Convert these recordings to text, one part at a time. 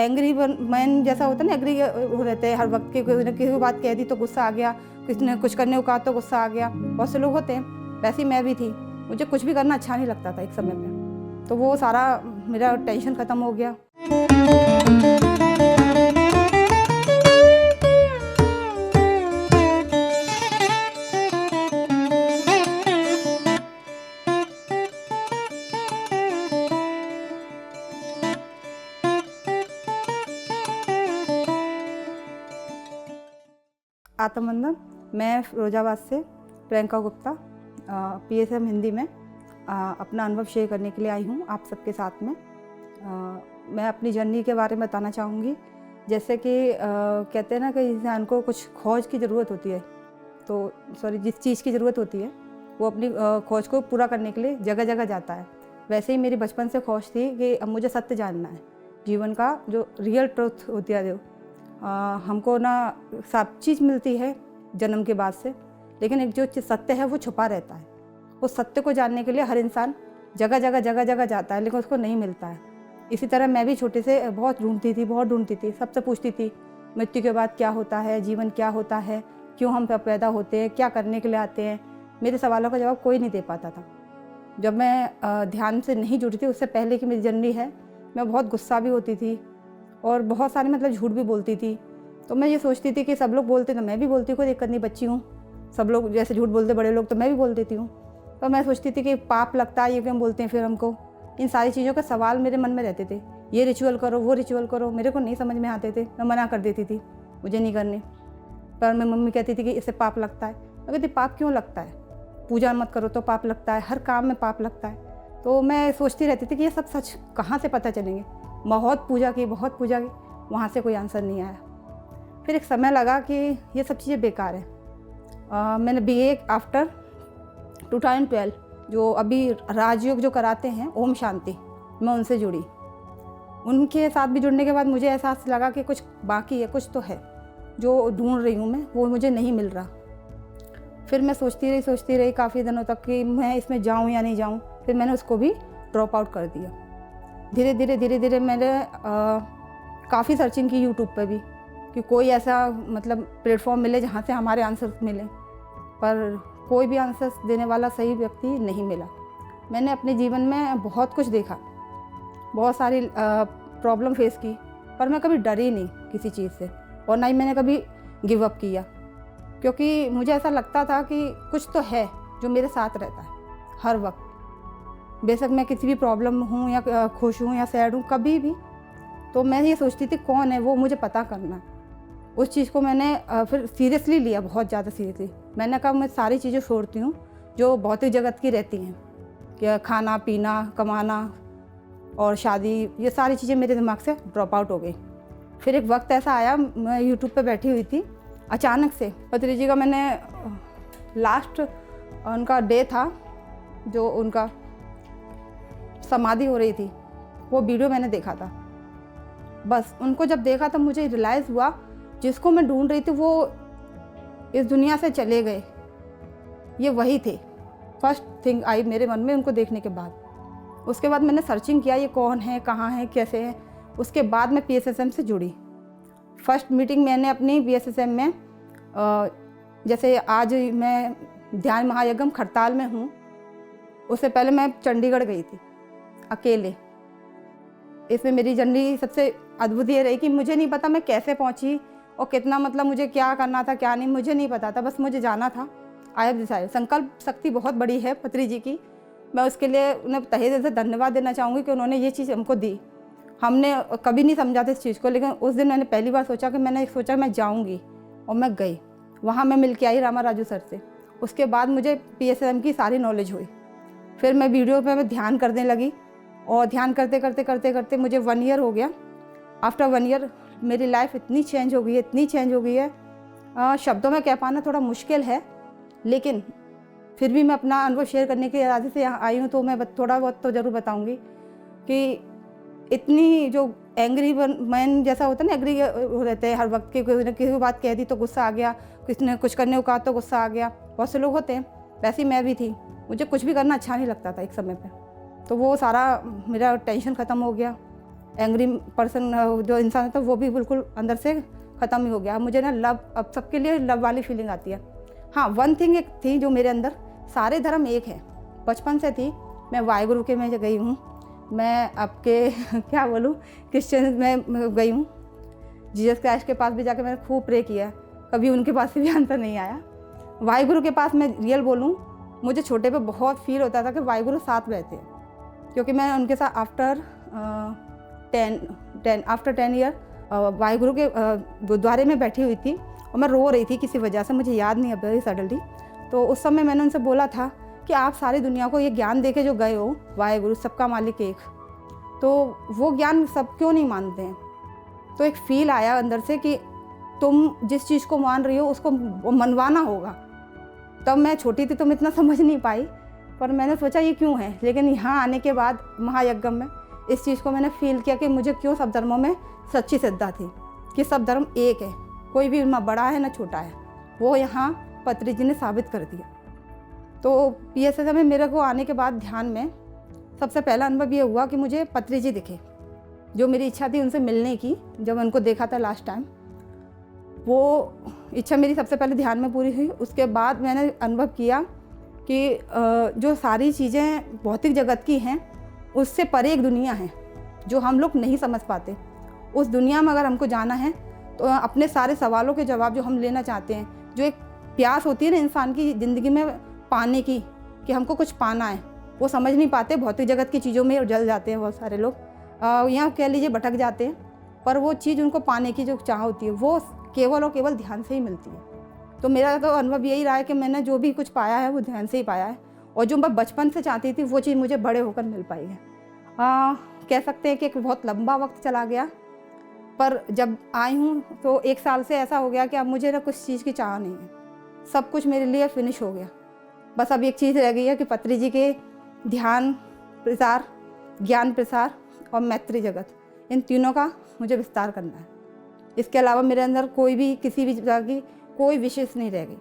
Angry man जैसा होता है ना, एग्री हो रहते हैं हर वक्त की, किसी ने किसी बात कह दी तो गुस्सा आ गया, किसी ने कुछ करने को कहा तो गुस्सा आ गया। बहुत से लोग होते हैं, वैसे ही मैं भी थी। मुझे कुछ भी करना अच्छा नहीं लगता था एक समय पे, तो वो सारा मेरा टेंशन ख़त्म हो गया। आत्मबंधन, मैं फिरोजाबाद से प्रियंका गुप्ता PSM हिंदी में अपना अनुभव शेयर करने के लिए आई हूँ आप सबके साथ में। मैं अपनी जर्नी के बारे में बताना चाहूँगी। जैसे कि कहते हैं ना कि इंसान को कुछ खोज की ज़रूरत होती है, तो जिस चीज़ की ज़रूरत होती है वो अपनी खोज को पूरा करने के लिए जगह जगह जाता है। वैसे ही मेरी बचपन से खोज थी कि अब मुझे सत्य जानना है, जीवन का जो रियल ट्रुथ होती है। जो हमको ना सब चीज़ मिलती है जन्म के बाद से, लेकिन एक जो सत्य है वो छुपा रहता है। उस सत्य को जानने के लिए हर इंसान जगह जगह जाता है, लेकिन उसको नहीं मिलता है। इसी तरह मैं भी छोटे से बहुत ढूंढती थी, सबसे पूछती थी मृत्यु के बाद क्या होता है, जीवन क्या होता है, क्यों हम पैदा होते हैं, क्या करने के लिए आते हैं। मेरे सवालों का जवाब कोई नहीं दे पाता था। जब मैं ध्यान से नहीं जुड़ी थी, उससे पहले की मेरी जर्नी है, मैं बहुत गुस्सा भी होती थी और बहुत सारी झूठ भी बोलती थी। तो मैं ये सोचती थी कि सब लोग बोलते तो मैं भी बोलती, कोई दिक्कत नहीं, बच्ची हूँ। सब लोग जैसे झूठ बोलते बड़े लोग, तो मैं भी बोल देती हूँ। तो मैं सोचती थी कि पाप लगता है, ये क्यों बोलते हैं फिर हमको। इन सारी चीज़ों का सवाल मेरे मन में रहते थे। ये रिचुअल करो, वो रिचुअल करो, मेरे को नहीं समझ में आते थे। मैं मना कर देती थी, मुझे नहीं करने। पर मैं मम्मी कहती थी कि इससे पाप लगता है। मैं कहती पाप क्यों लगता है, पूजा मत करो तो पाप लगता है, हर काम में पाप लगता है। तो मैं सोचती रहती थी कि ये सब सच कहाँ से पता चलेंगे। बहुत पूजा की, वहाँ से कोई आंसर नहीं आया। फिर एक समय लगा कि ये सब चीज़ें बेकार है। मैंने BA आफ्टर 2012 जो अभी राजयोग जो कराते हैं ओम शांति, मैं उनसे जुड़ी। उनके साथ भी जुड़ने के बाद मुझे एहसास लगा कि कुछ बाकी है, कुछ तो है जो ढूंढ रही हूँ मैं, वो मुझे नहीं मिल रहा। फिर मैं सोचती रही काफ़ी दिनों तक कि मैं इसमें जाऊँ या नहीं जाऊँ। फिर मैंने उसको भी ड्रॉप आउट कर दिया। धीरे धीरे मैंने काफ़ी सर्चिंग की यूट्यूब पर भी कि कोई ऐसा प्लेटफॉर्म मिले जहाँ से हमारे आंसर मिले, पर कोई भी आंसर्स देने वाला सही व्यक्ति नहीं मिला। मैंने अपने जीवन में बहुत कुछ देखा, बहुत सारी प्रॉब्लम फेस की, पर मैं कभी डरी नहीं किसी चीज़ से, और ना ही मैंने कभी गिव अप किया, क्योंकि मुझे ऐसा लगता था कि कुछ तो है जो मेरे साथ रहता है हर वक्त। बेशक मैं किसी भी प्रॉब्लम हूँ या खुश हूँ या सैड हूँ, कभी भी, तो मैं ये सोचती थी कौन है वो, मुझे पता करना है। उस चीज़ को मैंने फिर सीरियसली लिया, बहुत ज़्यादा सीरियसली। मैंने कहा मैं सारी चीज़ें छोड़ती हूँ जो भौतिक जगत की रहती हैं, कि खाना पीना, कमाना और शादी, ये सारी चीज़ें मेरे दिमाग से ड्रॉप आउट हो गई। फिर एक वक्त ऐसा आया, मैं यूट्यूब पे बैठी हुई थी, अचानक से पत्री जी का मैंने लास्ट उनका डे था, जो उनका समाधि हो रही थी, वो वीडियो मैंने देखा था। बस उनको जब देखा तब मुझे रियलाइज़ हुआ जिसको मैं ढूंढ रही थी वो इस दुनिया से चले गए, ये वही थे। फर्स्ट थिंग आई मेरे मन में उनको देखने के बाद। उसके बाद मैंने सर्चिंग किया, ये कौन है, कहाँ है, कैसे है। उसके बाद मैं PSSM से जुड़ी। फर्स्ट मीटिंग मैंने अपनी PSSM में, जैसे आज मैं ध्यान महायज्ञम खड़ताल में हूँ, उससे पहले मैं चंडीगढ़ गई थी अकेले। इसमें मेरी जर्नी सबसे अद्भुत ये रही कि मुझे नहीं पता मैं कैसे पहुंची और कितना मुझे क्या करना था, क्या नहीं, मुझे नहीं पता था। बस मुझे जाना था। I have decided. संकल्प शक्ति बहुत बड़ी है पत्री जी की। मैं उसके लिए उन्हें तहे दिल से धन्यवाद देना चाहूँगी कि उन्होंने ये चीज़ हमको दी। हमने कभी नहीं समझा था इस चीज़ को, लेकिन उस दिन मैंने पहली बार सोचा कि मैं जाऊँगी, और मैं गई। वहाँ मैं मिल के आई रामा राजू सर से। उसके बाद मुझे PSM की सारी नॉलेज हुई। फिर मैं वीडियो पे मैं ध्यान करने लगी, और ध्यान करते मुझे 1 ईयर हो गया। आफ्टर 1 ईयर मेरी लाइफ इतनी चेंज हो गई है, शब्दों में कह पाना थोड़ा मुश्किल है, लेकिन फिर भी मैं अपना अनुभव शेयर करने के इरादे से यहाँ आई हूँ। तो मैं थोड़ा बहुत तो ज़रूर बताऊँगी कि इतनी जो एंग्री मैन जैसा होता है ना, एग्री हो रहते हैं हर वक्त की, किसी ने किसी बात कह दी तो गुस्सा आ गया, किसी ने कुछ करने को कहा तो गुस्सा आ गया। बहुत से लोग होते हैं, वैसे ही मैं भी थी। मुझे कुछ भी करना अच्छा नहीं लगता था एक समय पे, तो वो सारा मेरा टेंशन ख़त्म हो गया। एंग्री पर्सन जो इंसान था वो भी बिल्कुल अंदर से ख़त्म ही हो गया। मुझे ना लव, अब सबके लिए लव वाली फीलिंग आती है। हाँ, वन थिंग एक थी जो मेरे अंदर, सारे धर्म एक है, बचपन से थी। मैं वाहेगुरु के में गई हूँ, मैं आपके क्या बोलूँ, क्रिश्चियन में गई हूँ, जीसस क्राइस्ट के पास भी जाके मैंने खूब प्रे किया, कभी उनके पास से भी आंसर नहीं आया। वाहेगुरु के पास मैं रियल बोलूँ, मुझे छोटे पे बहुत फील होता था कि वाहेगुरु साथ रहते हैं, क्योंकि मैं उनके साथ आफ्टर 10 ईयर वाहेगुरु के गुरुद्वारे में बैठी हुई थी और मैं रो रही थी किसी वजह से, मुझे याद नहीं अभी सडनली। तो उस समय मैंने उनसे बोला था कि आप सारी दुनिया को ये ज्ञान दे के जो गए हो, वाहेगुरु सबका मालिक एक, तो वो ज्ञान सब क्यों नहीं मानते हैं। तो एक फ़ील आया अंदर से कि तुम जिस चीज़ को मान रही हो उसको मनवाना होगा। तब मैं छोटी थी तो मैं इतना समझ नहीं पाई, पर मैंने सोचा ये क्यों है। लेकिन यहाँ आने के बाद महायज्ञ में इस चीज़ को मैंने फील किया कि मुझे क्यों सब धर्मों में सच्ची श्रद्धा थी कि सब धर्म एक है, कोई भी ना बड़ा है ना छोटा है। वो यहाँ पत्री जी ने साबित कर दिया। तो PSM में मेरे को आने के बाद ध्यान में सबसे पहला अनुभव ये हुआ कि मुझे पत्री जी दिखे, जो मेरी इच्छा थी उनसे मिलने की। जब उनको देखा था लास्ट टाइम, वो इच्छा मेरी सबसे पहले ध्यान में पूरी हुई। उसके बाद मैंने अनुभव किया कि जो सारी चीज़ें भौतिक जगत की हैं उससे परे एक दुनिया है जो हम लोग नहीं समझ पाते। उस दुनिया में अगर हमको जाना है तो अपने सारे सवालों के जवाब जो हम लेना चाहते हैं, जो एक प्यास होती है ना इंसान की ज़िंदगी में पाने की, कि हमको कुछ पाना है, वो समझ नहीं पाते, भौतिक जगत की चीज़ों में जल जाते हैं बहुत सारे लोग, यहाँ कह लीजिए भटक जाते हैं। पर वो चीज़ उनको पाने की जो चाह होती है वो केवल और केवल ध्यान से ही मिलती है। तो मेरा तो अनुभव यही रहा है कि मैंने जो भी कुछ पाया है वो ध्यान से ही पाया है, और जो मैं बचपन से चाहती थी वो चीज़ मुझे बड़े होकर मिल पाई है। कह सकते हैं कि एक बहुत लंबा वक्त चला गया, पर जब आई हूँ तो 1 साल से ऐसा हो गया कि अब मुझे ना कुछ चीज़ की चाह नहीं है, सब कुछ मेरे लिए फिनिश हो गया। बस अब एक चीज़ रह गई है कि पत्री जी के ध्यान प्रसार, ज्ञान प्रसार और मैत्री जगत, इन तीनों का मुझे विस्तार करना है। इसके अलावा मेरे अंदर कोई भी किसी भी तरह की कोई विशेष नहीं रह गई,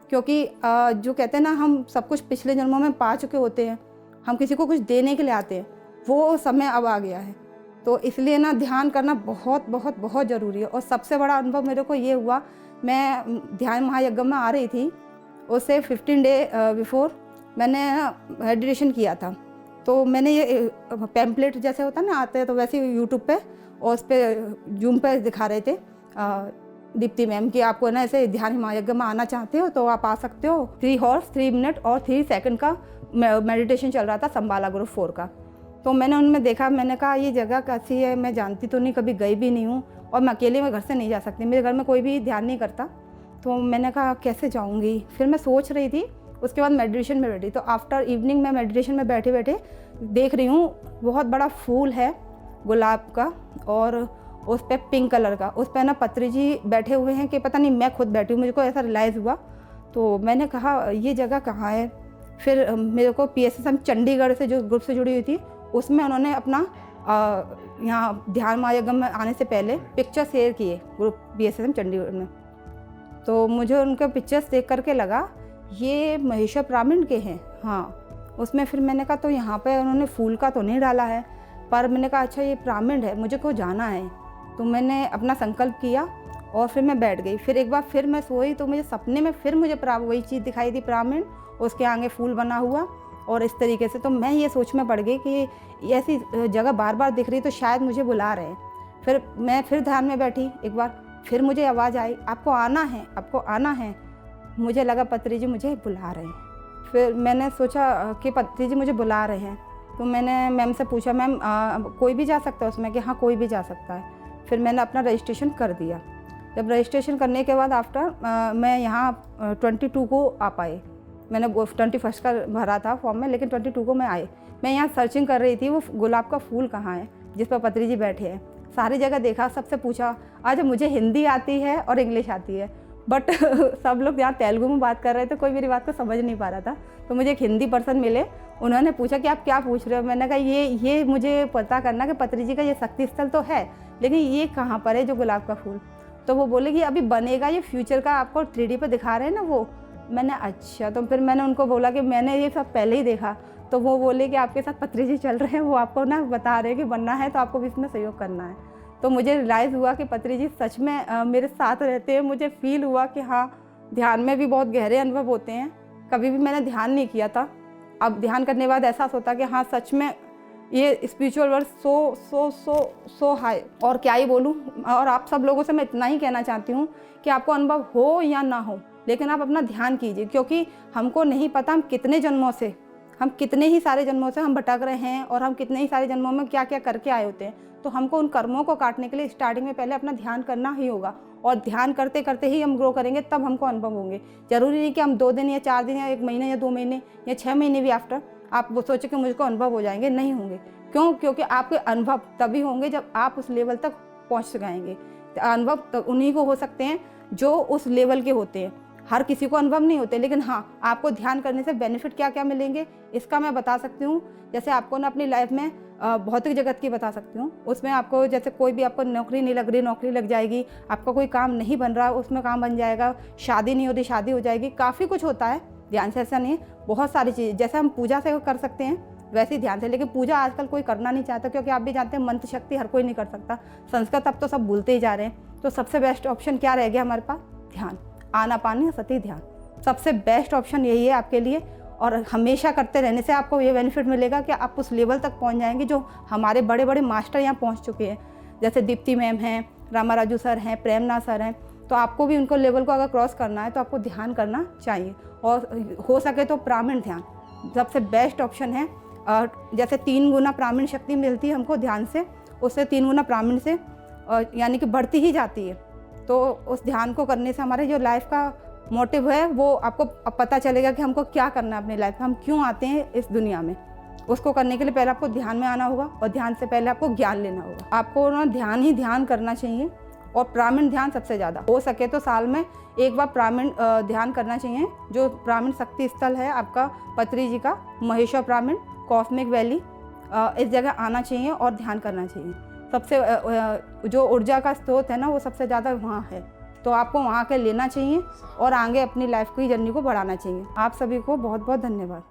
क्योंकि जो कहते हैं ना, हम सब कुछ पिछले जन्मों में पा चुके होते हैं, हम किसी को कुछ देने के लिए आते हैं, वो समय अब आ गया है। तो इसलिए ना ध्यान करना बहुत बहुत बहुत ज़रूरी है। और सबसे बड़ा अनुभव मेरे को ये हुआ, मैं ध्यान महायज्ञ में आ रही थी, उससे 15 डे बिफोर मैंने मेडिटेशन किया था। तो मैंने ये पैम्पलेट जैसे होता ना आते हैं, तो वैसे यूट्यूब पे और उस पर जूम पे दिखा रहे थे दीप्ति मैम कि आपको ना ऐसे ध्यान महायज्ञ में आना चाहते हो तो आप आ सकते हो। 3 हॉर्स 3 मिनट और 3 सेकंड का मेडिटेशन चल रहा था, संबाला ग्रुप 4 का। तो मैंने उनमें देखा, मैंने कहा ये जगह कैसी है, मैं जानती तो नहीं, कभी गई भी नहीं हूँ, और मैं अकेले में घर से नहीं जा सकती, मेरे घर में कोई भी ध्यान नहीं करता। तो मैंने कहा कैसे जाऊँगी, फिर मैं सोच रही थी। उसके बाद मेडिटेशन में बैठी, तो आफ्टर इवनिंग मैं मेडिटेशन में बैठे बैठे देख रही हूँ बहुत बड़ा फूल है गुलाब का, और उस पर पिंक कलर का, उस पर ना पत्री जी बैठे हुए हैं कि पता नहीं मैं खुद बैठी हूँ, मुझको ऐसा रियलाइज़ हुआ। तो मैंने कहा ये जगह कहाँ है। फिर मेरे को PSM चंडीगढ़ से जो ग्रुप से जुड़ी हुई थी, उसमें उन्होंने अपना यहाँ ध्यान महायज्ञ में आने से पहले पिक्चर शेयर किए ग्रुप PSM चंडीगढ़ में। तो मुझे उनके पिक्चर्स देख करके लगा ये महेश्वर ब्राह्मण के हैं। हाँ, उसमें फिर मैंने कहा तो यहाँ पे उन्होंने फूल का तो नहीं डाला है, पर मैंने कहा अच्छा ये ब्राह्मण है, मुझे को जाना है। तो मैंने अपना संकल्प किया और फिर मैं बैठ गई। फिर एक बार फिर मैं सोई तो मुझे सपने में फिर मुझे वही चीज़ दिखाई दी, ब्राह्मण, उसके आगे फूल बना हुआ और इस तरीके से। तो मैं ये सोच में पड़ गई कि ऐसी जगह बार बार दिख रही तो शायद मुझे बुला रहे हैं। फिर मैं फिर ध्यान में बैठी एक बार, फिर मुझे आवाज़ आई आपको आना है, आपको आना है। मुझे लगा पत्री जी मुझे बुला रहे हैं। फिर मैंने सोचा कि पत्री जी मुझे बुला रहे हैं, तो मैंने मैम से पूछा मैम कोई भी जा सकता है उसमें, कि हाँ कोई भी जा सकता है। फिर मैंने अपना रजिस्ट्रेशन कर दिया। जब रजिस्ट्रेशन करने के बाद आफ्टर मैं यहाँ 22 को आ पाए। मैंने 21 का भरा था फॉर्म में, लेकिन 22 को मैं आई। मैं यहाँ सर्चिंग कर रही थी वो गुलाब का फूल कहाँ है जिस पर पत्री जी बैठे हैं। सारी जगह देखा, सबसे पूछा। आज मुझे हिंदी आती है और इंग्लिश आती है, बट सब लोग यहाँ तेलुगु में बात कर रहे थे, कोई मेरी बात को समझ नहीं पा रहा था। तो मुझे एक हिंदी पर्सन मिले, उन्होंने पूछा कि आप क्या पूछ रहे हो। मैंने कहा ये मुझे पता करना कि पत्री जी का ये शक्ति स्थल तो है, लेकिन ये कहाँ पर है जो गुलाब का फूल। तो वो बोले कि अभी बनेगा, ये फ्यूचर का आपको 3D पे दिखा रहे हैं ना वो। मैंने अच्छा, तो फिर मैंने उनको बोला कि मैंने ये सब पहले ही देखा। तो वो बोले कि आपके साथ पत्री जी चल रहे हैं, वो आपको ना बता रहे हैं कि बनना है तो आपको भी इसमें सहयोग करना है। तो मुझे रियलाइज़ हुआ कि पत्री जी सच में मेरे साथ रहते हैं। मुझे फील हुआ कि हाँ, ध्यान में भी बहुत गहरे अनुभव होते हैं। कभी भी मैंने ध्यान नहीं किया था, अब ध्यान करने के बाद एहसास होता कि हाँ, सच में ये स्पिरिचुअल वर्ल्ड सो हाई, और क्या ही बोलूँ। और आप सब लोगों से मैं इतना ही कहना चाहती हूँ कि आपको अनुभव हो या ना हो, लेकिन आप अपना ध्यान कीजिए, क्योंकि हमको नहीं पता हम कितने ही सारे जन्मों से हम भटक रहे हैं, और हम कितने ही सारे जन्मों में क्या क्या करके आए होते हैं। तो हमको उन कर्मों को काटने के लिए स्टार्टिंग में पहले अपना ध्यान करना ही होगा, और ध्यान करते करते ही हम ग्रो करेंगे, तब हमको अनुभव होंगे। जरूरी नहीं कि हम 2 दिन या 4 दिन या 1 महीने या 2 महीने या 6 महीने भी आफ्टर आप वो सोचे कि मुझको अनुभव हो जाएंगे, नहीं होंगे। क्यों? क्योंकि आपके अनुभव तभी होंगे जब आप उस लेवल तक पहुँच जाएंगे। अनुभव तो उन्हीं को हो सकते हैं जो उस लेवल के होते हैं, हर किसी को अनुभव नहीं होते। लेकिन हाँ, आपको ध्यान करने से बेनिफिट क्या क्या मिलेंगे इसका मैं बता सकती हूँ। जैसे आपको ना अपनी लाइफ में भौतिक जगत की बता सकती हूँ। उसमें आपको जैसे कोई भी आपको नौकरी नहीं लग रही, नौकरी लग जाएगी। आपका कोई काम नहीं बन रहा, उसमें काम बन जाएगा। शादी नहीं होती, शादी हो जाएगी। काफ़ी कुछ होता है ध्यान से, ऐसा नहीं है। बहुत सारी चीज़ जैसे हम पूजा से कर सकते हैं वैसे ही ध्यान से, लेकिन पूजा आजकल कोई करना नहीं चाहता, क्योंकि आप भी जानते हैं मंत्र शक्ति हर कोई नहीं कर सकता। संस्कृत अब तो सब भूलते ही जा रहे हैं। तो सबसे बेस्ट ऑप्शन क्या रह गया हमारे पास? ध्यान, आनापान सती ध्यान। सबसे बेस्ट ऑप्शन यही है आपके लिए, और हमेशा करते रहने से आपको ये बेनिफिट मिलेगा कि आप उस लेवल तक पहुंच जाएंगे जो हमारे बड़े बड़े मास्टर यहाँ पहुंच चुके हैं। जैसे दीप्ति मैम हैं, रामाराजू सर हैं, प्रेमनाथ सर हैं। तो आपको भी उनको लेवल को अगर क्रॉस करना है तो आपको ध्यान करना चाहिए, और हो सके तो प्रामीण ध्यान सबसे बेस्ट ऑप्शन है। और जैसे 3 गुना प्रामीण शक्ति मिलती है हमको ध्यान से, उससे 3 गुना प्रामीण से यानी कि बढ़ती ही जाती है। तो उस ध्यान को करने से हमारे जो लाइफ का मोटिव है वो आपको अब पता चलेगा कि हमको क्या करना है अपनी लाइफ में, हम क्यों आते हैं इस दुनिया में। उसको करने के लिए पहले आपको ध्यान में आना होगा, और ध्यान से पहले आपको ज्ञान लेना होगा। आपको ना ध्यान ही ध्यान करना चाहिए, और प्रामीण ध्यान सबसे ज़्यादा हो सके तो साल में एक बार प्रामीण ध्यान करना चाहिए। जो प्रामीण शक्ति स्थल है आपका पत्री जी का, महेश्वर प्रामीण, कॉस्मिक वैली, इस जगह आना चाहिए और ध्यान करना चाहिए। सबसे जो ऊर्जा का स्रोत है ना वो सबसे ज़्यादा वहाँ है, तो आपको वहाँ के लेना चाहिए और आगे अपनी लाइफ की जर्नी को बढ़ाना चाहिए। आप सभी को बहुत बहुत धन्यवाद।